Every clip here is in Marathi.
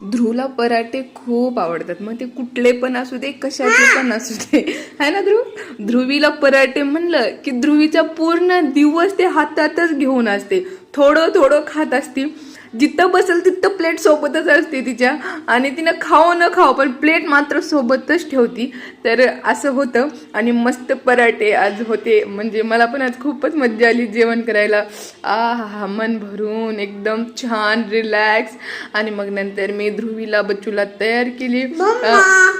ध्रुवला पराठे खूप आवडतात, मग ते कुठले पण असू दे, कशाचे पण असू दे, है ना ध्रुव? ध्रुवीला पराठे म्हणलं की ध्रुवीचा पूर्ण दिवस ते हातातच घेऊन असते, थोडं थोडं खात असते. जिथं बसेल तिथं प्लेट सोबतच असते तिच्या, आणि तिनं खाऊ न खाऊ पण प्लेट मात्र सोबतच ठेवती. तर असं होतं. आणि मस्त पराठे आज होते, म्हणजे मला पण आज खूपच मज्जा आली जेवण करायला. हा मन भरून एकदम छान रिलॅक्स. आणि मग नंतर मी ध्रुवीला बच्चूला तयार केली.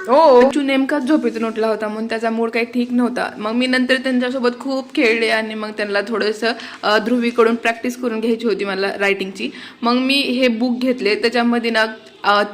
हो, बच्चू नेमकाच झोपेतून उठला होता म्हणून त्याचा मूड काही ठीक नव्हता. मग मी नंतर त्यांच्यासोबत खूप खेळले आणि मग त्यांना थोडंसं ध्रुवीकडून प्रॅक्टिस करून घ्यायची होती मला रायटिंगची. मग मी हे बुक घेतले, त्याच्यामध्ये ना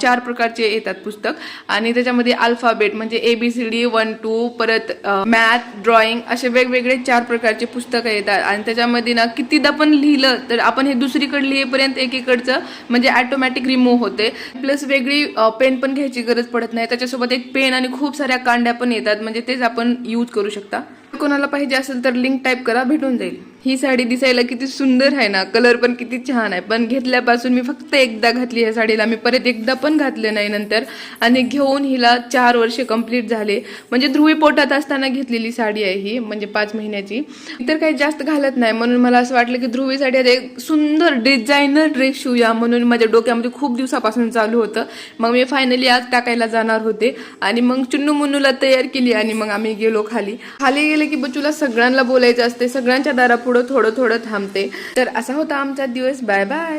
4 प्रकारचे येतात पुस्तक, आणि त्याच्यामध्ये अल्फाबेट म्हणजे ABCD 1 2, परत मॅथ, ड्रॉइंग असे वेगवेगळे 4 प्रकारचे पुस्तकं येतात. आणि त्याच्यामध्ये ना कितीदा पण लिहिलं तर आपण हे दुसरीकडे लिहेपर्यंत एकीकडचं म्हणजे ऑटोमॅटिक रिमूव्ह होते. प्लस वेगळी पेन पण घ्यायची गरज पडत नाही, त्याच्यासोबत एक पेन आणि खूप साऱ्या कांड्या पण येतात, म्हणजे तेच आपण यूज करू शकता. कोणाला पाहिजे असेल तर लिंक टाईप करा, भेटून जाईल. ही साडी दिसायला किती सुंदर आहे ना, कलर पण किती छान आहे. पण घेतल्यापासून मी फक्त एकदा घातली ह्या साडीला, मी परत एकदा पण घातले नाही नंतर. आणि घेऊन हिला 4 वर्ष कंप्लीट झाले, म्हणजे ध्रुवी पोटात असताना घेतलेली साडी आहे ही, म्हणजे 5 महिन्याची. तर काही जास्त घालत नाही, म्हणून मला असं वाटलं की ध्रुवीसाठी एक सुंदर डिझायनर ड्रेस शिवूया, म्हणून माझ्या डोक्यामध्ये खूप दिवसापासून चालू होतं. मग मी फायनली आज टाकायला जाणार होते, आणि मग चुन्नू मुन्नूला तयार केली, आणि मग आम्ही गेलो खाली. गेले की बच्चूला सगळ्यांना बोलायचं असते, सगळ्यांच्या दारापुढं थोडं थोडं थांबते. तर असा होता आमचा दिवस. Bye bye.